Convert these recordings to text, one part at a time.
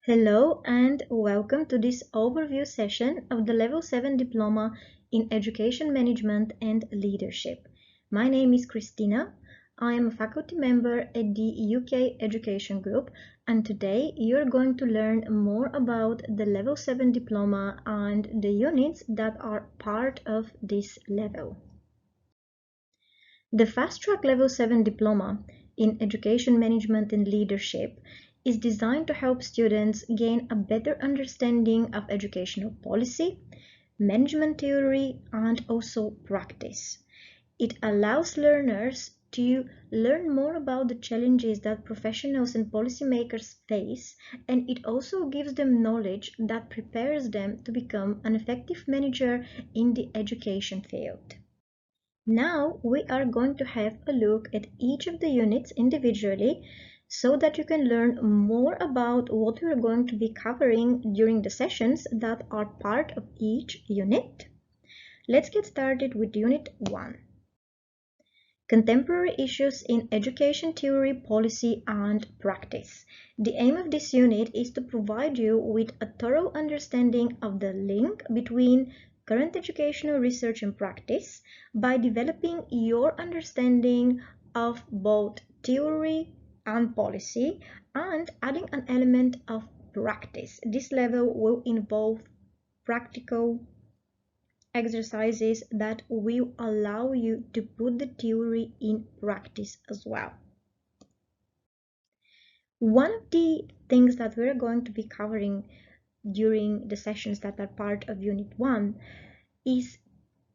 Hello and welcome to this overview session of the Level 7 Diploma in Education Management and Leadership. My name is Christina. I am a faculty member at the UK Education Group, and today you're going to learn more about the Level 7 Diploma and the units that are part of this level. The Fast Track Level 7 Diploma in Education Management and Leadership is designed to help students gain a better understanding of educational policy, management theory, and also practice. It allows learners to learn more about the challenges that professionals and policymakers face, and it also gives them knowledge that prepares them to become an effective manager in the education field. Now we are going to have a look at each of the units individually so that you can learn more about what we are going to be covering during the sessions that are part of each unit. Let's get started with Unit 1. Contemporary issues in education theory, policy, and practice. The aim of this unit is to provide you with a thorough understanding of the link between current educational research and practice by developing your understanding of both theory and policy and adding an element of practice. This level will involve practical exercises that will allow you to put the theory in practice as well. One of the things that we're going to be covering during the sessions that are part of Unit 1 is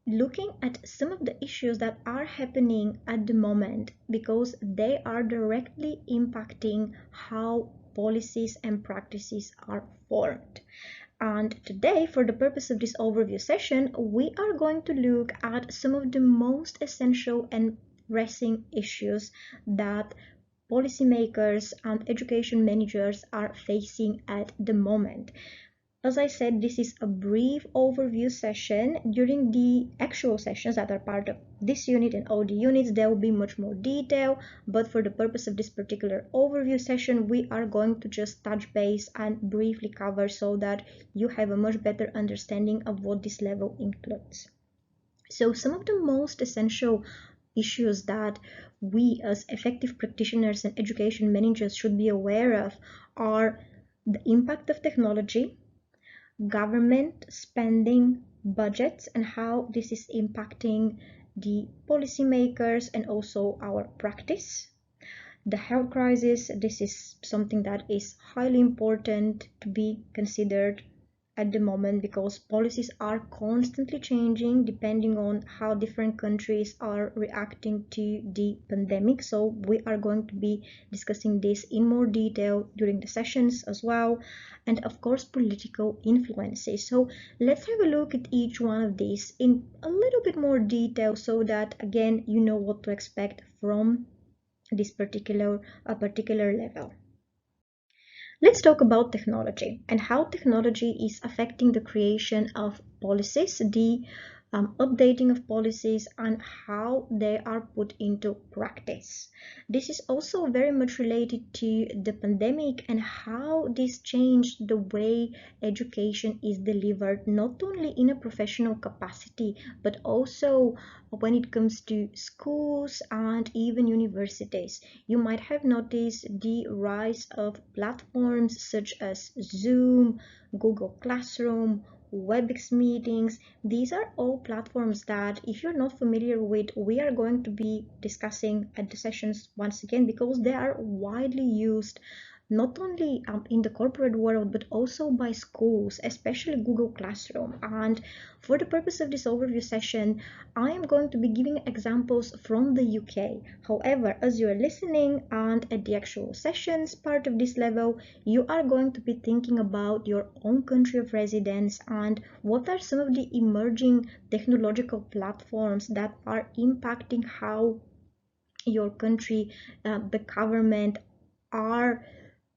looking at some of the issues that are happening at the moment because they are directly impacting how policies and practices are formed. And today, for the purpose of this overview session, we are going to look at some of the most essential and pressing issues that policymakers and education managers are facing at the moment. As I said, this is a brief overview session. During the actual sessions that are part of this unit and all the units, there will be much more detail, but for the purpose of this particular overview session, we are going to just touch base and briefly cover so that you have a much better understanding of what this level includes. So some of the most essential issues that we as effective practitioners and education managers should be aware of are the impact of technology, government spending, budgets, and how this is impacting the policymakers and also our practice. The health crisis, this is something that is highly important to be considered at the moment because policies are constantly changing depending on how different countries are reacting to the pandemic. So we are going to be discussing this in more detail during the sessions as well. And of course, political influences. So let's have a look at each one of these in a little bit more detail so that again you know what to expect from this particular level. Let's talk about technology and how technology is affecting the creation of policies, the updating of policies, and how they are put into practice. This is also very much related to the pandemic and how this changed the way education is delivered, not only in a professional capacity, but also when it comes to schools and even universities. You might have noticed the rise of platforms such as Zoom, Google Classroom, WebEx meetings. These are all platforms that if you're not familiar with, we are going to be discussing at the sessions once again because they are widely used not only in the corporate world but also by schools, especially Google Classroom. And for the purpose of this overview session, I am going to be giving examples from the UK. However, as you are listening and at the actual sessions part of this level, you are going to be thinking about your own country of residence and what are some of the emerging technological platforms that are impacting how your country, the government are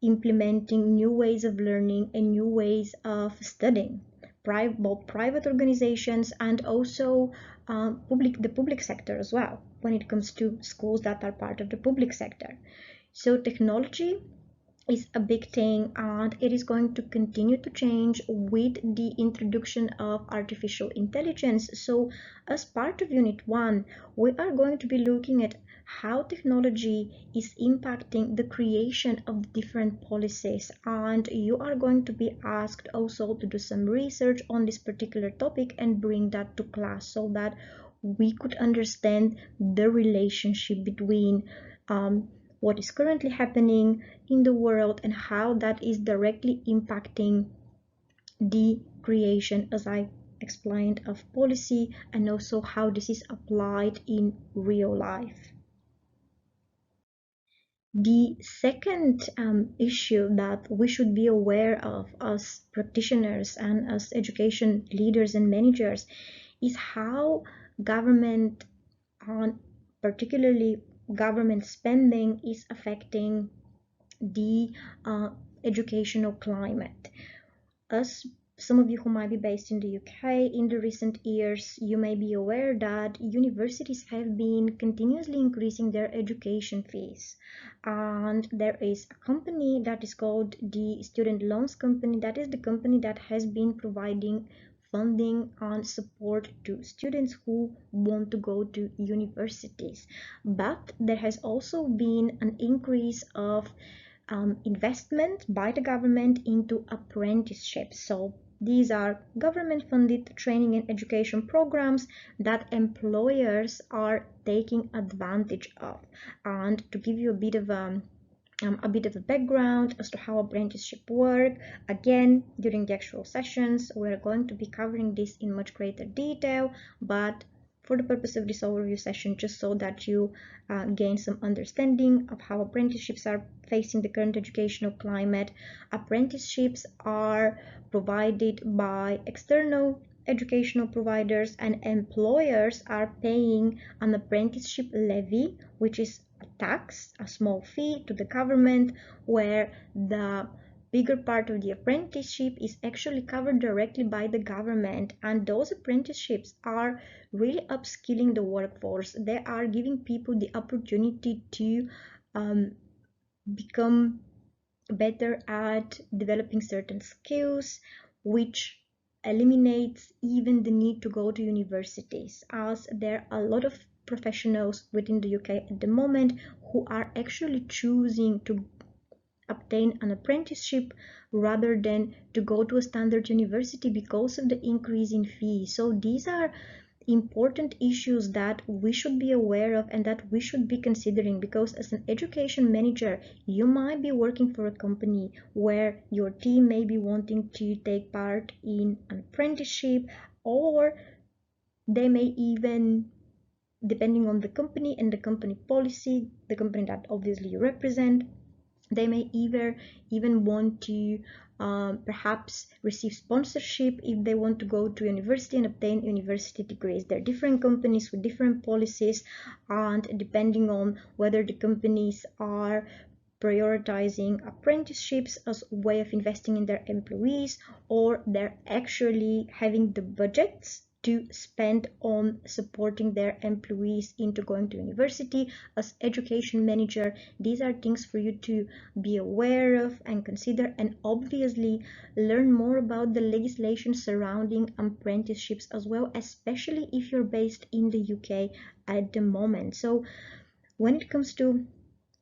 implementing new ways of learning and new ways of studying. Both private organizations and also the public sector as well, when it comes to schools that are part of the public sector. So technology is a big thing, and it is going to continue to change with the introduction of artificial intelligence. So as part of unit 1, we are going to be looking at how technology is impacting the creation of different policies, and you are going to be asked also to do some research on this particular topic and bring that to class so that we could understand the relationship between what is currently happening in the world and how that is directly impacting the creation, as I explained, of policy, and also how this is applied in real life. The second issue that we should be aware of as practitioners and as education leaders and managers is how government, particularly government spending, is affecting the educational climate. As some of you who might be based in the UK, in the recent years, you may be aware that universities have been continuously increasing their education fees. And there is a company that is called the Student Loans Company. That is the company that has been providing funding and support to students who want to go to universities. But there has also been an increase of investment by the government into apprenticeships. So these are government funded training and education programs that employers are taking advantage of. And to give you a bit of a background as to how apprenticeship work. Again, during the actual sessions, we're going to be covering this in much greater detail, but for the purpose of this overview session, just so that you gain some understanding of how apprenticeships are facing the current educational climate. Apprenticeships are provided by external educational providers, and employers are paying an apprenticeship levy, which is a tax, a small fee to the government, where the bigger part of the apprenticeship is actually covered directly by the government. And those apprenticeships are really upskilling the workforce. They are giving people the opportunity to become better at developing certain skills, which eliminates even the need to go to universities, as there are a lot of professionals within the UK at the moment who are actually choosing to obtain an apprenticeship rather than to go to a standard university because of the increase in fees. So these are important issues that we should be aware of and that we should be considering, because as an education manager, you might be working for a company where your team may be wanting to take part in an apprenticeship, or they may even, depending on the company and the company policy, the company that obviously you represent, they may even want to perhaps receive sponsorship if they want to go to university and obtain university degrees. There are different companies with different policies, and depending on whether the companies are prioritizing apprenticeships as a way of investing in their employees, or they're actually having the budgets to spend on supporting their employees into going to university. As education manager, these are things for you to be aware of and consider, and obviously learn more about the legislation surrounding apprenticeships as well, especially if you're based in the UK at the moment. So when it comes to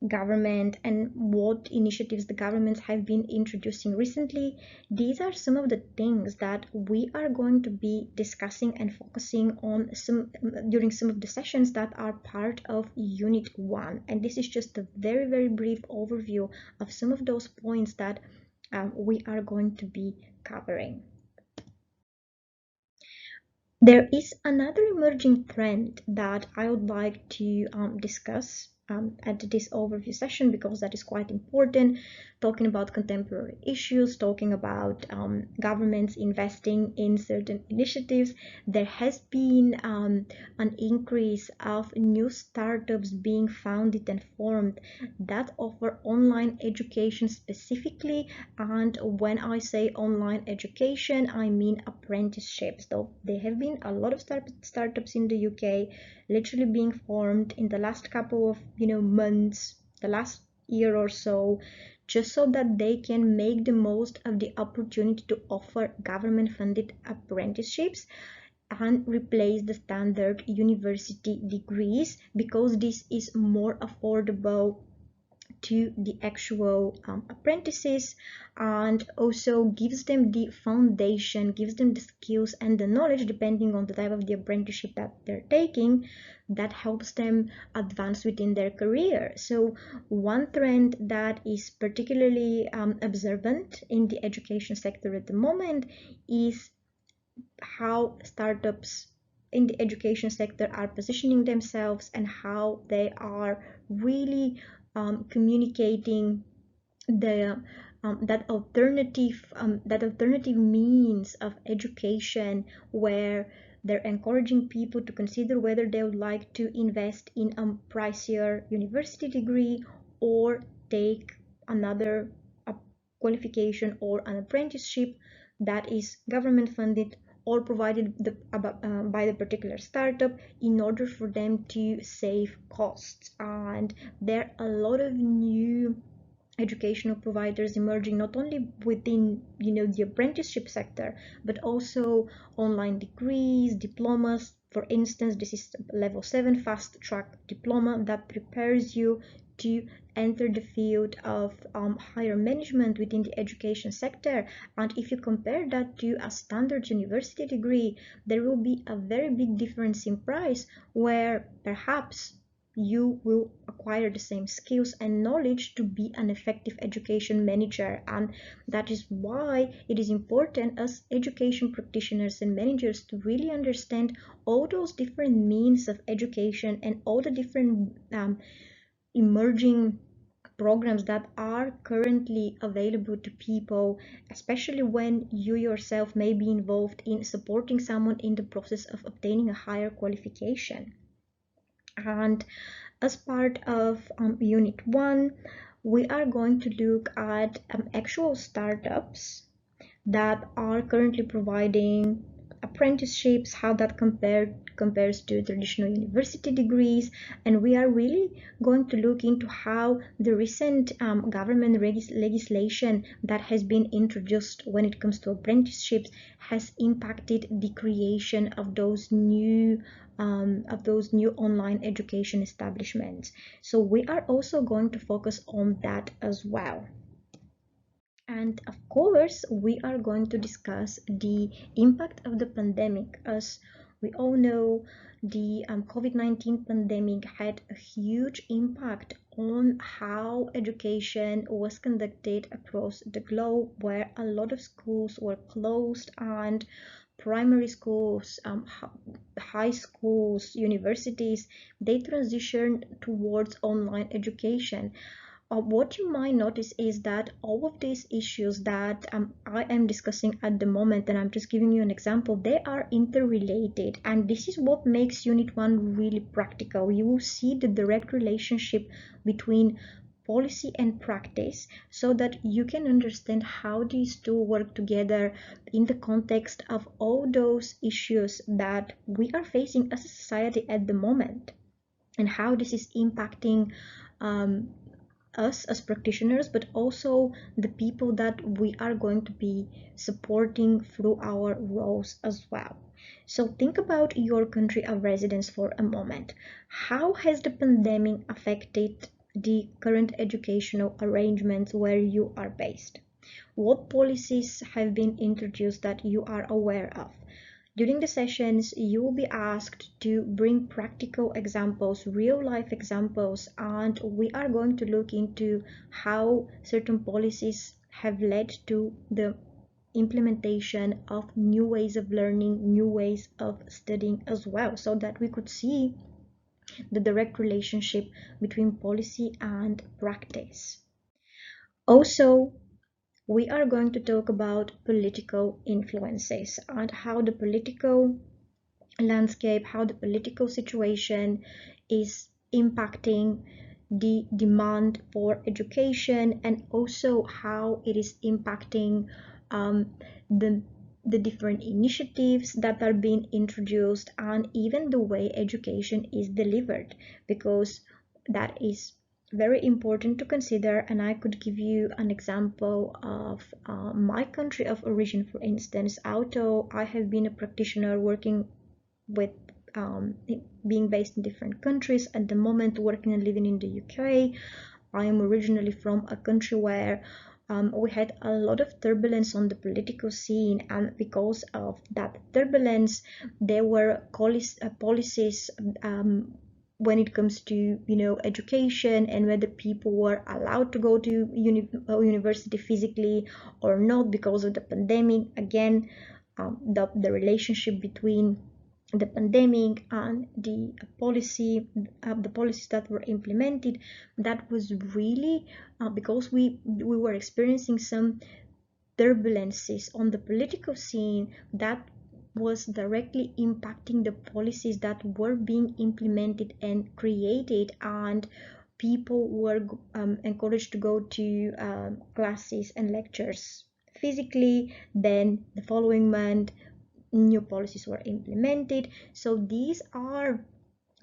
government and what initiatives the governments have been introducing recently, these are some of the things that we are going to be discussing and focusing on during some of the sessions that are part of unit 1. And this is just a very brief overview of some of those points that we are going to be covering. There is another emerging trend that I would like to discuss at this overview session, because that is quite important, talking about contemporary issues, talking about governments investing in certain initiatives. There has been an increase of new startups being founded and formed that offer online education specifically. And when I say online education, I mean apprenticeships. Though there have been a lot of startups in the UK literally being formed in the last couple of months, the last year or so, just so that they can make the most of the opportunity to offer government-funded apprenticeships and replace the standard university degrees, because this is more affordable to the actual apprentices, and also gives them the foundation, gives them the skills and the knowledge depending on the type of the apprenticeship that they're taking, that helps them advance within their career. So one trend that is particularly observant in the education sector at the moment is how startups in the education sector are positioning themselves and how they are really communicating the that alternative means of education, where they're encouraging people to consider whether they would like to invest in a pricier university degree or take another qualification or an apprenticeship that is government funded or provided by the particular startup, in order for them to save costs. And there are a lot of new educational providers emerging, not only within the apprenticeship sector, but also online degrees, diplomas. For instance, this is level 7 fast track diploma that prepares you to enter the field of higher management within the education sector. And if you compare that to a standard university degree, there will be a very big difference in price, where perhaps you will acquire the same skills and knowledge to be an effective education manager. And that is why it is important as education practitioners and managers to really understand all those different means of education and all the different emerging programs that are currently available to people, especially when you yourself may be involved in supporting someone in the process of obtaining a higher qualification. And as part of Unit 1, we are going to look at actual startups that are currently providing apprenticeships, how that compares to traditional university degrees. And we are really going to look into how the recent government legislation that has been introduced when it comes to apprenticeships has impacted the creation of those new online education establishments. So we are also going to focus on that as well. And of course, we are going to discuss the impact of the pandemic. As we all know, the COVID-19 pandemic had a huge impact on how education was conducted across the globe, where a lot of schools were closed, and primary schools, high schools, universities, they transitioned towards online education. What you might notice is that all of these issues that I am discussing at the moment, and I'm just giving you an example, they are interrelated, and this is what makes Unit 1 really practical. You will see the direct relationship between policy and practice, so that you can understand how these two work together in the context of all those issues that we are facing as a society at the moment, and how this is impacting us as practitioners, but also the people that we are going to be supporting through our roles as well. So think about your country of residence for a moment. How has the pandemic affected the current educational arrangements where you are based? What policies have been introduced that you are aware of? During the sessions, you will be asked to bring practical examples, real life examples, and we are going to look into how certain policies have led to the implementation of new ways of learning, new ways of studying as well, so that we could see the direct relationship between policy and practice. Also, we are going to talk about political influences and how the political landscape, how the political situation is impacting the demand for education, and also how it is impacting the different initiatives that are being introduced, and even the way education is delivered, because that is very important to consider, and I could give you an example of my country of origin, for instance. Although I have been a practitioner working with being based in different countries, at the moment working and living in the UK, I am originally from a country where we had a lot of turbulence on the political scene, and because of that turbulence, there were policies when it comes to education and whether people were allowed to go to university physically or not because of the pandemic. Again, the relationship between the pandemic and the policies that were implemented, that was really because we were experiencing some turbulences on the political scene that was directly impacting the policies that were being implemented and created, and people were encouraged to go to classes and lectures physically. Then the following month new policies were implemented. So these are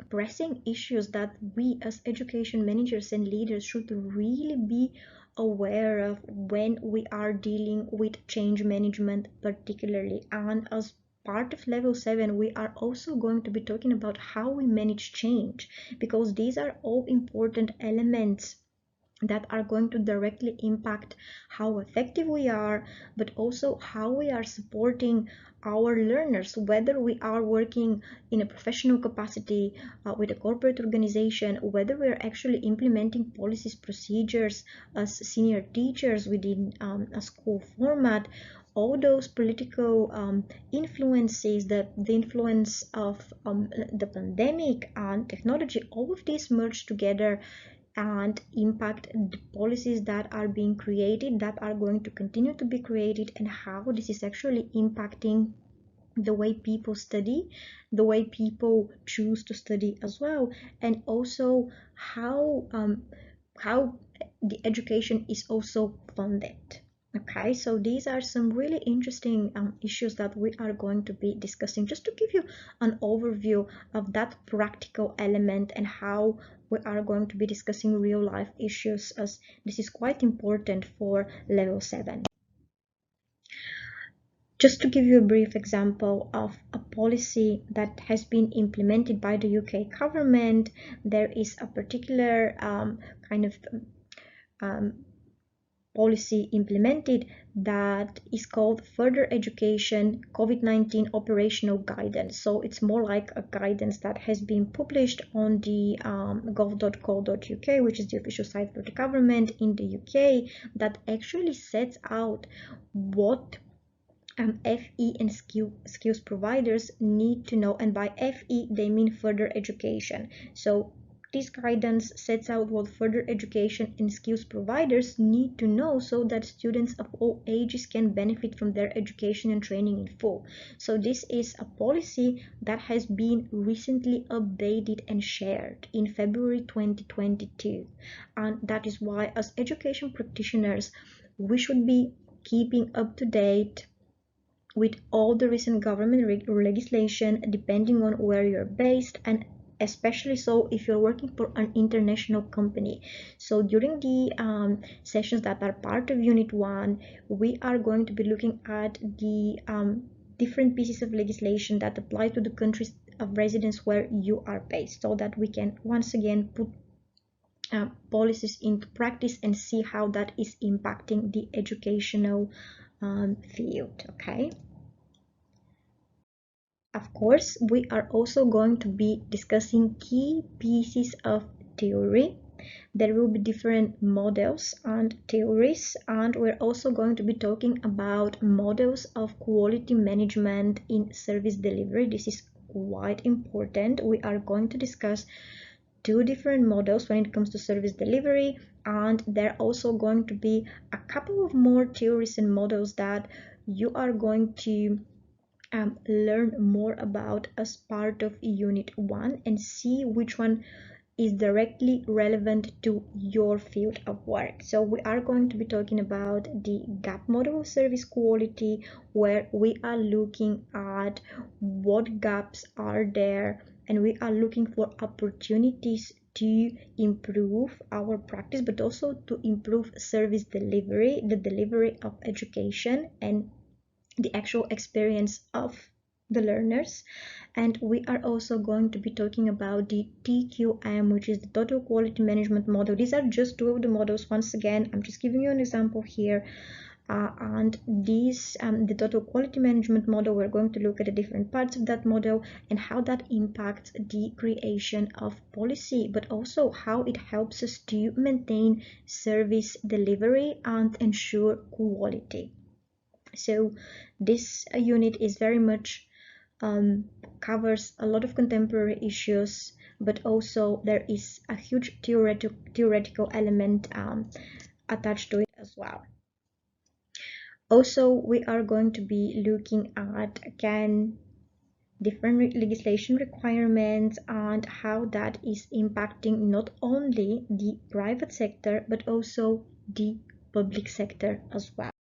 pressing issues that we as education managers and leaders should really be aware of when we are dealing with change management particularly. And as part of level 7, we are also going to be talking about how we manage change, because these are all important elements that are going to directly impact how effective we are, but also how we are supporting our learners, whether we are working in a professional capacity with a corporate organization, whether we are actually implementing policies, procedures as senior teachers within a school format. All those political influences, the influence of the pandemic and technology, all of these merge together and impact the policies that are being created, that are going to continue to be created, and how this is actually impacting the way people study, the way people choose to study as well, and also how the education is also funded. Okay, so these are some really interesting issues that we are going to be discussing, just to give you an overview of that practical element and how we are going to be discussing real life issues, as this is quite important for level 7. Just to give you a brief example of a policy that has been implemented by the UK government, there is a particular kind of policy implemented that is called Further Education COVID-19 Operational Guidance. So it's more like a guidance that has been published on the gov.co.uk, which is the official site for the government in the UK, that actually sets out what FE and skills providers need to know. And by FE, they mean further education. So this guidance sets out what further education and skills providers need to know so that students of all ages can benefit from their education and training in full. So this is a policy that has been recently updated and shared in February 2022. And that is why, as education practitioners, we should be keeping up to date with all the recent government legislation, depending on where you're based, and especially so if you're working for an international company. So during the sessions that are part of Unit 1, we are going to be looking at the different pieces of legislation that apply to the countries of residence where you are based, so that we can once again put policies into practice and see how that is impacting the educational field. Okay. Of course, we are also going to be discussing key pieces of theory. There will be different models and theories, and we're also going to be talking about models of quality management in service delivery. This is quite important. We are going to discuss two different models when it comes to service delivery, and there are also going to be a couple of more theories and models that you are going to learn more about as part of Unit 1 and see which one is directly relevant to your field of work. So we are going to be talking about the gap model of service quality, where we are looking at what gaps are there and we are looking for opportunities to improve our practice, but also to improve service delivery, the delivery of education and the actual experience of the learners. And we are also going to be talking about the TQM, which is the total quality management model. These are just two of the models. Once again, I'm just giving you an example here. And these the total quality management model, we're going to look at the different parts of that model and how that impacts the creation of policy, but also how it helps us to maintain service delivery and ensure quality. So this unit is very much covers a lot of contemporary issues, but also there is a huge theoretical element attached to it as well. Also, we are going to be looking at, again, different legislation requirements and how that is impacting not only the private sector but also the public sector as well.